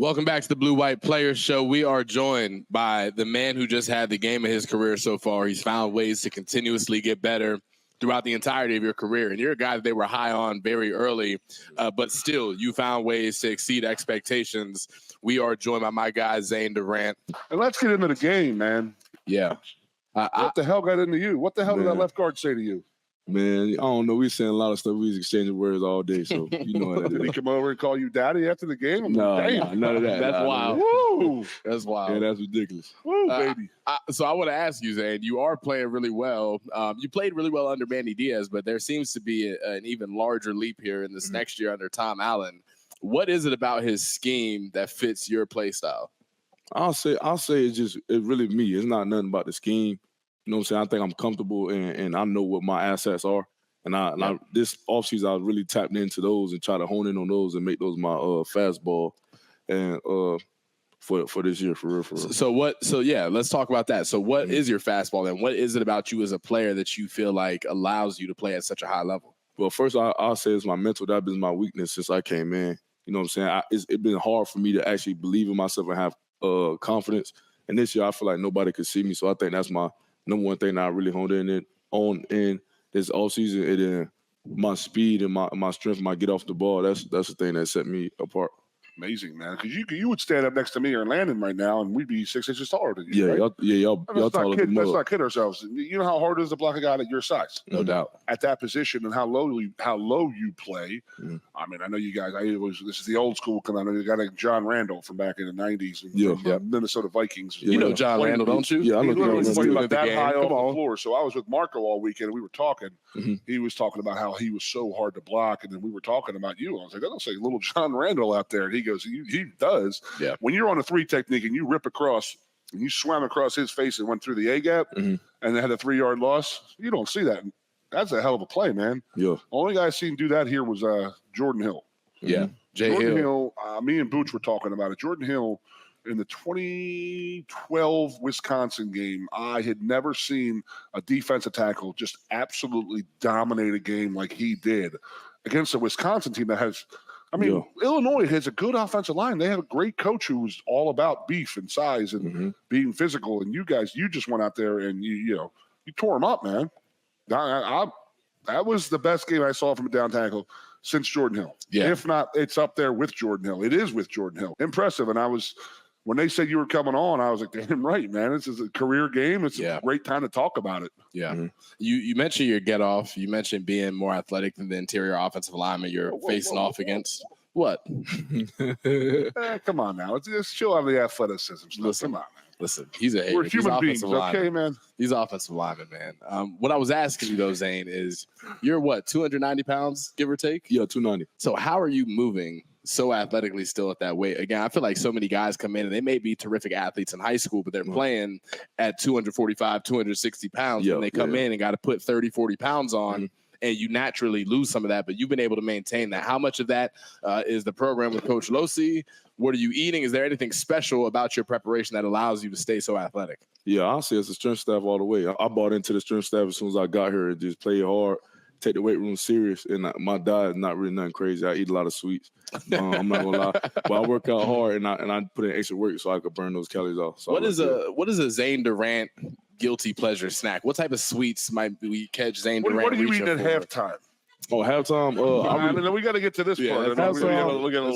Welcome back to the Blue White Players Show. We are joined by the man who just had the game of his career so far. He's found ways to continuously get better throughout the entirety of your career. And you're a guy that they were high on very early, but still you found ways to exceed expectations. We are joined by my guy, Zane Durant. And let's get into the game, man. Yeah. What the hell got into you? What the hell did that left guard say to you? Man, I don't know. We saying a lot of stuff. We was exchanging words all day, so you know what that Did he is. come over and call you daddy after the game? No, none of that. That's wild. Woo! That's wild. Yeah, that's ridiculous. Woo, baby. So I want to ask you, Zane, you are playing really well. You played really well under Manny Diaz, but there seems to be an even larger leap here in this next year under Tom Allen. What is it about his scheme that fits your play style? I'll say it's really me. It's not nothing about the scheme. You know what I'm saying? I think I'm comfortable and I know what my assets are. And I this offseason, I really tapped into those and try to hone in on those and make those my fastball and for this year, for real. So let's talk about that. So what is your fastball and what is it about you as a player that you feel like allows you to play at such a high level? Well, first I'll say it's my mental. That's been my weakness since I came in. You know what I'm saying? It's been hard for me to actually believe in myself and have confidence. And this year, I feel like nobody could see me. So I think that's my number one thing that I really honed in on in this offseason. And then my speed and my strength, my get off the ball, that's the thing that set me apart. Amazing, man. Because you would stand up next to me or Landon right now, and we'd be 6 inches taller than you. Right? Y'all taller than me. Let's not kid ourselves. You know how hard it is to block a guy at your size, no doubt. At that position, and how low you play. I mean, I know you guys. This is the old school. Because I know you got like John Randall from back in the '90s. From Minnesota Vikings. You know John Randall, don't you? Yeah, I know John Randall. Played about that high off the floor. So I was with Marco all weekend, and we were talking. He was talking about how he was so hard to block, and then we were talking about you. I was like, that looks like little John Randall out there. And he goes, he does. Yeah. When you're on a 3 technique and you rip across and you swam across his face and went through the A gap and they had a 3-yard loss, you don't see that. That's a hell of a play, man. Yeah. Only guy I seen do that here was Jordan Hill. Yeah. Jordan Hill, me and Booch were talking about it. Jordan Hill, in the 2012 Wisconsin game, I had never seen a defensive tackle just absolutely dominate a game like he did against a Wisconsin team that has – Illinois has a good offensive line. They have a great coach who's all about beef and size and being physical. And you guys, you just went out there and you tore them up, man. That was the best game I saw from a down tackle since Jordan Hill. Yeah. If not, it's up there with Jordan Hill. It is with Jordan Hill. Impressive. And when they said you were coming on, I was like, damn right, man. This is a career game. It's a great time to talk about it. Yeah. You mentioned your get off. You mentioned being more athletic than the interior offensive lineman you're facing off against. What? Come on now. Let's chill on the athleticism stuff. Listen, come on, man. Listen, he's a hater. We're human beings, okay, man? He's offensive lineman, man. What I was asking you, though, Zane, is you're what, 290 pounds, give or take? Yeah, 290. So how are you moving so athletically still at that weight? Again, I feel like so many guys come in and they may be terrific athletes in high school, but they're playing at 245, 260 pounds. And they come in and got to put 30, 40 pounds on. And you naturally lose some of that, but you've been able to maintain that. How much of that is the program with Coach Losi? What are you eating? Is there anything special about your preparation that allows you to stay so athletic? Yeah, I'll say it's the strength staff all the way. I bought into the strength staff as soon as I got here and just play hard, take the weight room serious. And my diet is not really nothing crazy. I eat a lot of sweets. I'm not gonna lie, but I work out hard and I put in extra work so I could burn those calories off. So what is a Zane Durant guilty pleasure snack? What type of sweets might we catch Zane Durant? What are you eating at halftime? Oh, halftime. We got to get to this part. Look at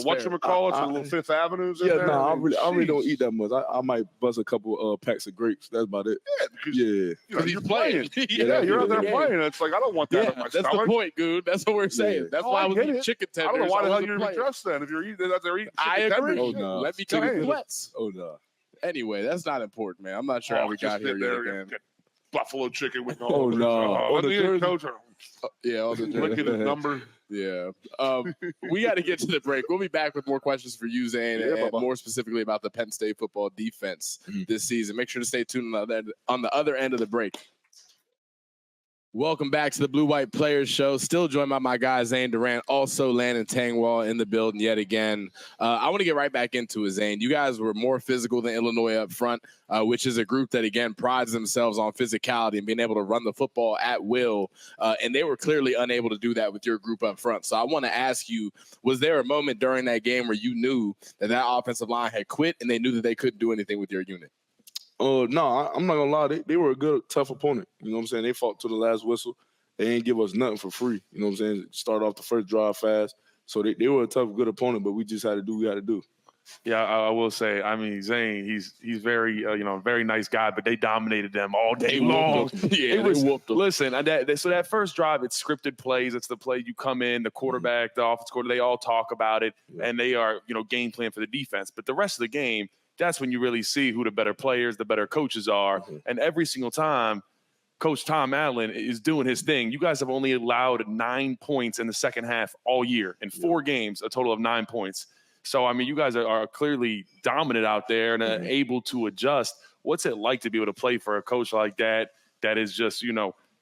whatchamacallits and little Fifth Avenues. I really don't eat that much. I might buzz a couple packs of grapes. That's about it. Yeah, because you're playing. You're out there playing. It's like I don't want that in my stomach. That's the point, Goon. That's what we're saying. That's why I was eating chicken tenders. I don't know why the hell you're even dressed then if you're eating out there eating chicken tenders. Oh no, let me tell you sweats. Oh no. Anyway, that's not important, man. I'm not sure how we got here yet again. Buffalo chicken with all the coach. All the look at his number. Yeah. We got to get to the break. We'll be back with more questions for you, Zane, and more specifically about the Penn State football defense this season. Make sure to stay tuned on the other end of the break. Welcome back to the Blue White Players Show. Still joined by my guy, Zane Durant, also Landon Tengwall in the building yet again. I want to get right back into it, Zane. You guys were more physical than Illinois up front, which is a group that, again, prides themselves on physicality and being able to run the football at will. And they were clearly unable to do that with your group up front. So I want to ask you, was there a moment during that game where you knew that offensive line had quit and they knew that they couldn't do anything with your unit? No, I'm not going to lie. They were a good, tough opponent. You know what I'm saying? They fought to the last whistle. They ain't give us nothing for free. You know what I'm saying? Start off the first drive fast. So they were a tough, good opponent, but we just had to do what we had to do. Yeah, I will say, I mean, Zane, he's very, very nice guy, but they dominated them all day long. Yeah, they whooped them. Listen, so that first drive, it's scripted plays. It's the play you come in, the quarterback, the offense coordinator, they all talk about it, and they are, game plan for the defense. But the rest of the game, that's when you really see who the better players, the better coaches are. Mm-hmm. And every single time, Coach Tom Allen is doing his thing. You guys have only allowed 9 points in the second half all year. In 4 games, a total of 9 points. So, I mean, you guys are clearly dominant out there and able to adjust. What's it like to be able to play for a coach like that is just,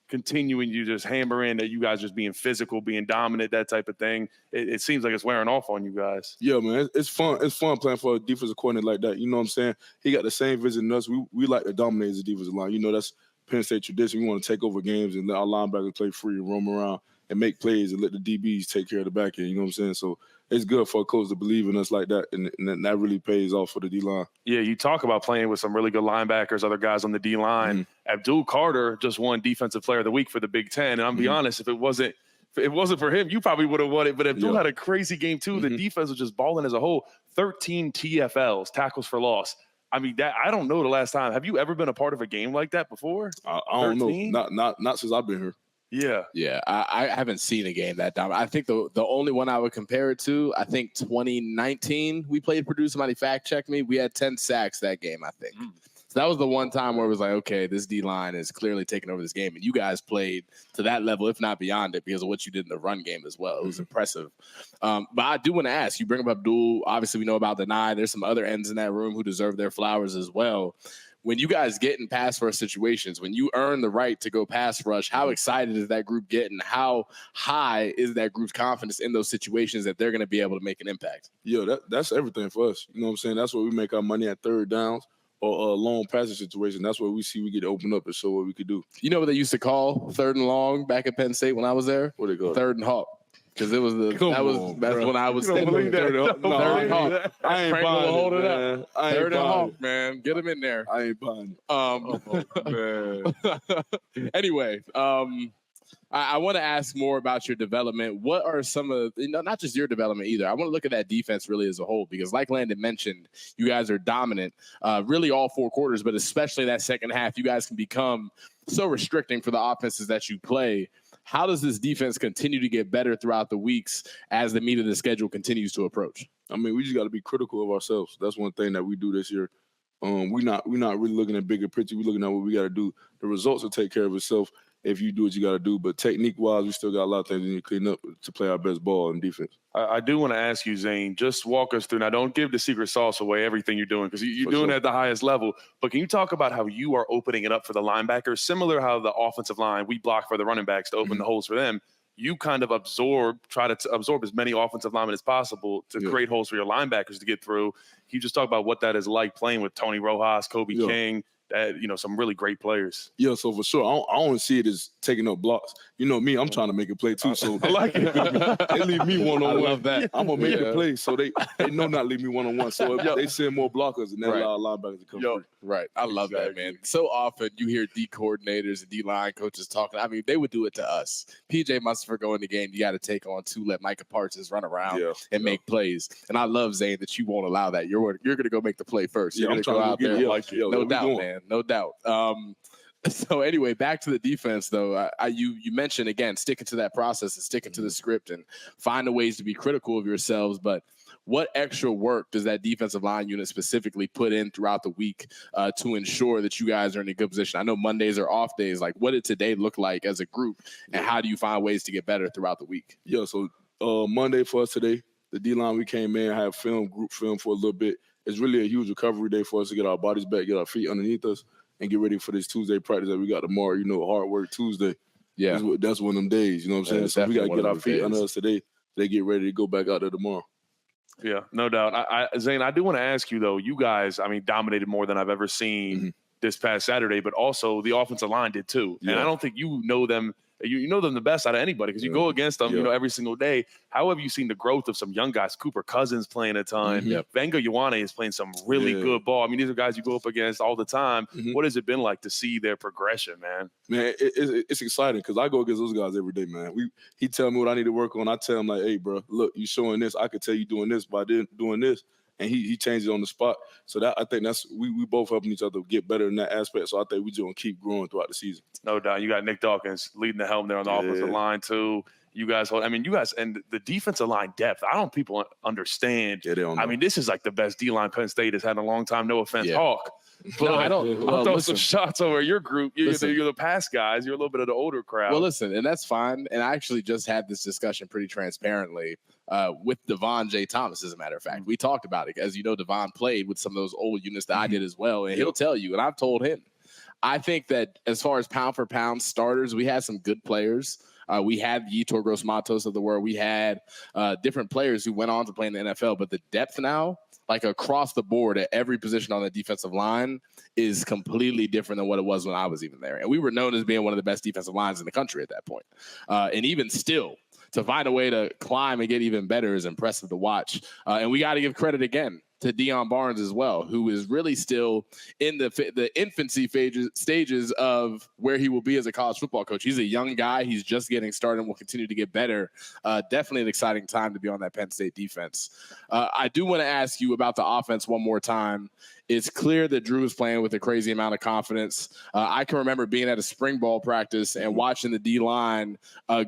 continuing to just hammer in that you guys just being physical, being dominant, that type of thing? It seems like it's wearing off on you guys. Yeah, man, it's fun. It's fun playing for a defensive coordinator like that. You know what I'm saying? He got the same vision as us. We like to dominate as a defensive line. That's Penn State tradition. We want to take over games and let our linebackers play free and roam around and make plays and let the DBs take care of the back end. You know what I'm saying? So it's good for a coach to believe in us like that, and that really pays off for the D-line. Yeah, you talk about playing with some really good linebackers, other guys on the D-line. Mm-hmm. Abdul Carter just won Defensive Player of the Week for the Big Ten, and I'm be honest, if it wasn't for him, you probably would have won it. But Abdul had a crazy game too. Mm-hmm. The defense was just balling as a whole. 13 TFLs, tackles for loss. I mean, that I don't know the last time. Have you ever been a part of a game like that before? I don't know. Not since I've been here. Yeah. I haven't seen a game that down. I think the only one I would compare it to, I think 2019, we played Purdue. Somebody fact check me. We had 10 sacks that game, I think. So that was the one time where it was like, okay, this D-line is clearly taking over this game. And you guys played to that level, if not beyond it, because of what you did in the run game as well. It was impressive. But I do want to ask, you bring up Abdul. Obviously, we know about the 9. There's some other ends in that room who deserve their flowers as well. When you guys get in pass rush situations, when you earn the right to go pass rush, how excited is that group getting? How high is that group's confidence in those situations that they're going to be able to make an impact? Yeah, that's everything for us. You know what I'm saying? That's where we make our money at third downs or a long passing situation. That's where we see we get to open up and show what we could do. You know what they used to call third and long back at Penn State when I was there? What they call third and hawk. Because it was that's when I was standing. Third and hawk. I ain't buying it, hold it man. up. Third and hawk, man. Get him in there. I ain't buying it. Anyway, I want to ask more about your development. What are some of, not just your development either. I want to look at that defense really as a whole, because like Landon mentioned, you guys are dominant, really all 4 quarters, but especially that second half, you guys can become so restricting for the offenses that you play. How does this defense continue to get better throughout the weeks as the meat of the schedule continues to approach? I mean, we just got to be critical of ourselves. That's one thing that we do this year. We're not really looking at bigger picture. We're looking at what we got to do. The results will take care of itself if you do what you got to do. But technique-wise, we still got a lot of things we need to clean up to play our best ball in defense. I do want to ask you, Zane, just walk us through. Now, don't give the secret sauce away, everything you're doing, because you're doing it at the highest level. But can you talk about how you are opening it up for the linebackers? Similar how the offensive line, we block for the running backs to open the holes for them. You kind of try to absorb as many offensive linemen as possible to create holes for your linebackers to get through. Can you just talk about what that is like playing with Tony Rojas, Kobe King, some really great players? Yeah, so for sure, I don't see it as taking up blocks. You know me, I'm trying to make a play too. So I like it. They leave me one-on-one. I love that. I'm gonna make the play, so they know not to leave me one-on-one. So if they send more blockers, and they allow linebackers to come through. Right, I love that, man. So often you hear D coordinators and D-line coaches talking. I mean, they would do it to us. PJ Mustipher go in the game, you got to take on 2, let Micah Parsons run around and make plays. And I love, Zane, that you won't allow that. You're going to go make the play first. You're going to go out there. No doubt, man. No doubt. So anyway, back to the defense, though. You mentioned, again, sticking to that process and sticking to the script and finding ways to be critical of yourselves. But what extra work does that defensive line unit specifically put in throughout the week to ensure that you guys are in a good position? I know Mondays are off days. Like, what did today look like as a group, and how do you find ways to get better throughout the week? Yeah, so Monday for us today, the D-line, we came in, had group film for a little bit. It's really a huge recovery day for us to get our bodies back, get our feet underneath us, and get ready for this Tuesday practice that we got tomorrow. Hard work Tuesday. That's one of them days. You know what I'm saying? So we got to get our feet under us today. They get ready to go back out there tomorrow. Yeah, no doubt. Zane, I do want to ask you, though, you guys, dominated more than I've ever seen this past Saturday, but also the offensive line did too. Yeah. And I don't think you know them. You know them the best out of anybody because you go against them, every single day. How have you seen the growth of some young guys? Cooper Cousins playing a ton. Venga Ioane is playing some really good ball. These are guys you go up against all the time. What has it been like to see their progression, man? Man, it's exciting because I go against those guys every day, man. He tell me what I need to work on. I tell him, like, hey, bro, look, you showing this. I could tell you doing this by doing this. And he changed it on the spot. So I think we both helping each other get better in that aspect. So I think we just gonna keep growing throughout the season. No doubt. You got Nick Dawkins leading the helm there on the offensive line too. You guys, you guys, and the defensive line depth. I don't people understand. Yeah, they don't know. This is like the best D line Penn State has had in a long time. No offense, Hawk. But no, I don't. I'll throw some shots over your group. You're the past guys. You're a little bit of the older crowd. Well, listen, and that's fine. And I actually just had this discussion pretty transparently with Devon J. Thomas, as a matter of fact. We talked about it. As you know, Devon played with some of those old units that I did as well. And he'll tell you, and I've told him, I think that as far as pound for pound starters, we had some good players. We had Yetur Gross-Matos of the world. We had different players who went on to play in the NFL. But the depth now, like across the board at every position on the defensive line, is completely different than what it was when I was even there. And we were known as being one of the best defensive lines in the country at that point. And even still, to find a way to climb and get even better is impressive to watch. And we got to give credit again to Deion Barnes as well, who is really still in the infancy stages of where he will be as a college football coach. He's a young guy. He's just getting started and will continue to get better. Definitely an exciting time to be on that Penn State defense. I do want to ask you about the offense one more time. It's clear that Drew is playing with a crazy amount of confidence. I can remember being at a spring ball practice and watching the D-line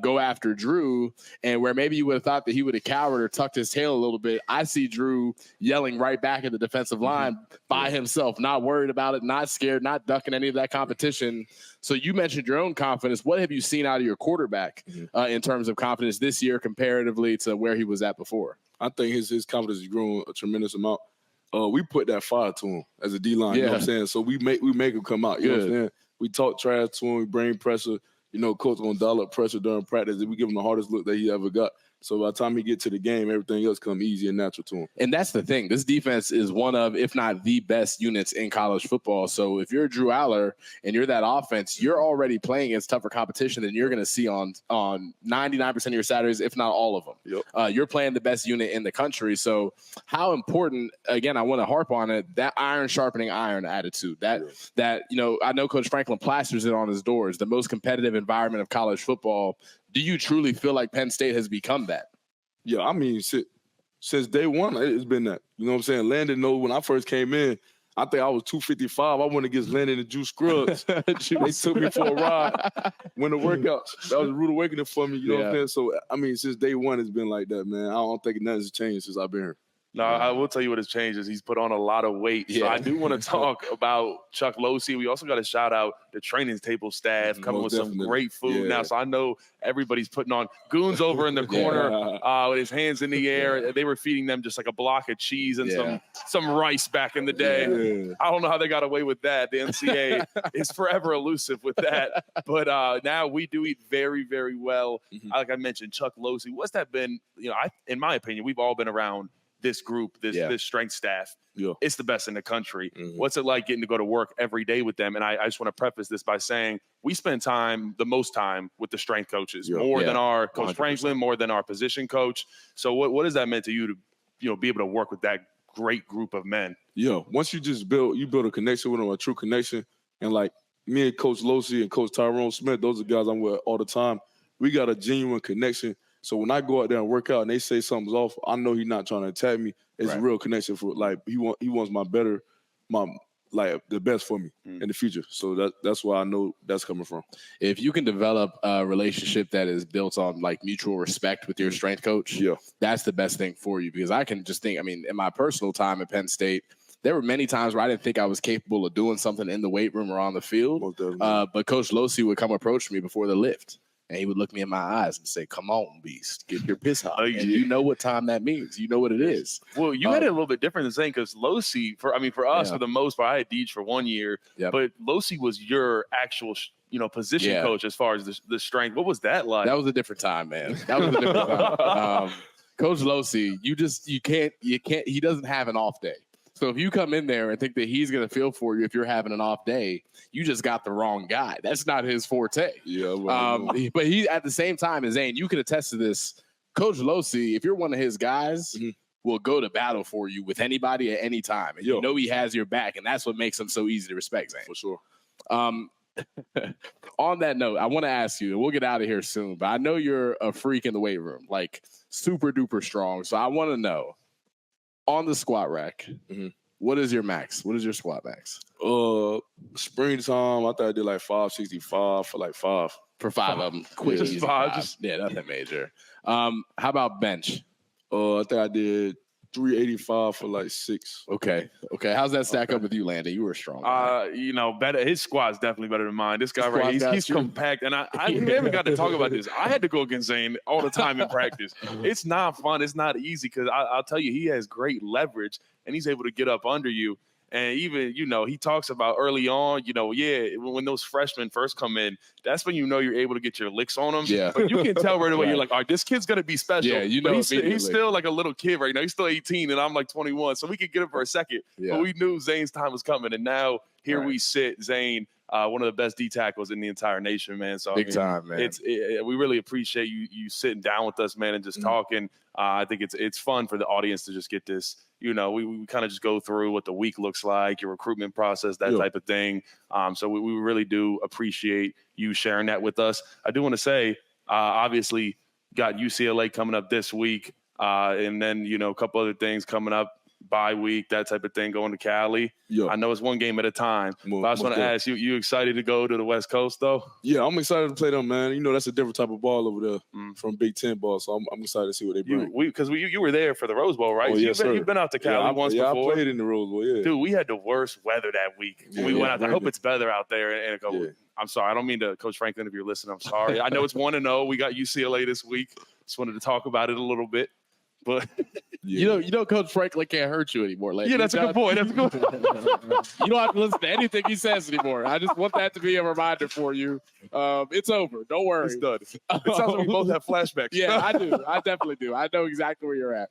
go after Drew, and where maybe you would have thought that he would have cowered or tucked his tail a little bit, I see Drew yelling right back at the defensive line by himself, not worried about it, not scared, not ducking any of that competition. So you mentioned your own confidence. What have you seen out of your quarterback in terms of confidence this year comparatively to where he was at before? I think his confidence has grown a tremendous amount. We put that fire to him as a D-line, you know what I'm saying? So we make him come out, you know what I'm saying? We talk trash to him, we bring pressure. Coach going to dial up pressure during practice. We give him the hardest look that he ever got. So by the time he get to the game, everything else come easy and natural to him. And that's the thing. This defense is one of, if not the best units in college football. So if you're Drew Aller and you're that offense, you're already playing against tougher competition than you're going to see on 99% of your Saturdays, if not all of them. You're playing the best unit in the country. So how important, again, I want to harp on it, that iron sharpening iron attitude. That I know Coach Franklin plasters it on his doors, the most competitive environment of college football. Do you truly feel like Penn State has become that? Yeah, since day one, it's been that. You know what I'm saying? Landon knows when I first came in, I think I was 255. I went against Landon and Juice Scruggs. They took me for a ride, went to workouts. That was a rude awakening for me. You know what I'm saying? So, since day one, it's been like that, man. I don't think nothing's changed since I've been here. No, I will tell you what has changed is he's put on a lot of weight. So I do want to talk about Chuck Losey. We also got to shout out the training table staff coming with some great food now. So I know everybody's putting on. Goon's over in the corner with his hands in the air. They were feeding them just like a block of cheese and some rice back in the day. I don't know how they got away with that. The NCAA is forever elusive with that. But now we do eat very, very well. Like I mentioned, Chuck Losey. What's that been? In my opinion, we've all been around this group, this strength staff. It's the best in the country. What's it like getting to go to work every day with them? And I just want to preface this by saying we spend the most time with the strength coaches, more than our Coach 100%. Franklin, more than our position coach. So what does that mean to you to be able to work with that great group of men? Once you build a connection with them, a true connection, and like me and Coach Losey and Coach Tyrone Smith, those are guys I'm with all the time. We got a genuine connection. So when I go out there and work out and they say something's off, I know he's not trying to attack me. It's a real connection for he wants the best for me in the future. So that's why I know that's coming from. If you can develop a relationship that is built on like mutual respect with your strength coach, that's the best thing for you. Because I can just think, in my personal time at Penn State, there were many times where I didn't think I was capable of doing something in the weight room or on the field. But Coach Losey would come approach me before the lift. And he would look me in my eyes and say, "Come on, beast, get your piss hot." And you know what time that means. You know what it is. Well, you had it a little bit different than saying because Losey, for us, for the most part, I had Deej for 1 year, but Losey was your actual position coach as far as the strength. What was that like? That was a different time, man. That was a different time. Coach Losi, you can't. He doesn't have an off day. So if you come in there and think that he's going to feel for you if you're having an off day, you just got the wrong guy. That's not his forte. Yeah. But he, at the same time, and Zane, you can attest to this. Coach Losi, if you're one of his guys, will go to battle for you with anybody at any time. And you know he has your back, and that's what makes him so easy to respect, Zane. For sure. On that note, I want to ask you, and we'll get out of here soon, but I know you're a freak in the weight room, like super duper strong. So I want to know, on the squat rack, what is your max? What is your squat max? Springtime, I thought I did like 565 for like 5. For 5 of them. Quick, just 5. Yeah, nothing major. How about bench? I think I did 385 for like 6. Okay. How's that stack up with you, Landon? You were strong. Better. His squat's definitely better than mine. This guy right here, he's compact. And we never got to talk about this. I had to go against Zane all the time in practice. It's not fun. It's not easy because I'll tell you, he has great leverage and he's able to get up under you. And even, he talks about early on, when those freshmen first come in, that's when you're able to get your licks on them. Yeah. But you can tell right away, you're like, all right, this kid's going to be special. Yeah, but he's still like a little kid right now. He's still 18 and I'm like 21. So we could get him for a second. Yeah. But we knew Zane's time was coming. And now here we sit, Zane, one of the best D tackles in the entire nation, man. So big time, man. We really appreciate you sitting down with us, man, and just talking. I think it's fun for the audience to just get this. We kind of just go through what the week looks like, your recruitment process, that type of thing. So we really do appreciate you sharing that with us. I do want to say, obviously, got UCLA coming up this week, and then a couple other things coming up. Bye week, that type of thing, going to Cali. I know it's one game at a time. But I just want to ask you excited to go to the West Coast, though? Yeah, I'm excited to play them, man. That's a different type of ball over there from Big Ten ball, so I'm excited to see what they bring. Because you were there for the Rose Bowl, right? Oh, yes, sir. You've been out to Cali once before. I played in the Rose Bowl, yeah. Dude, we had the worst weather that week when we went out there. I hope it's better out there in a couple weeks. I'm sorry. I don't mean to, Coach Franklin, if you're listening, I'm sorry. I know it's 1-0. We got UCLA this week. Just wanted to talk about it a little bit. But Coach Franklin can't hurt you anymore. Like, that's a good point. That's a good point. You don't have to listen to anything he says anymore. I just want that to be a reminder for you. It's over. Don't worry. It's done. It sounds like we both have flashbacks. Yeah, I do. I definitely do. I know exactly where you're at.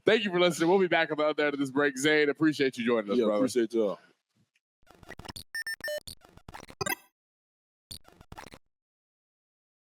Thank you for listening. We'll be back on the other end of this break. Zane, appreciate you joining us, brother. Appreciate y'all.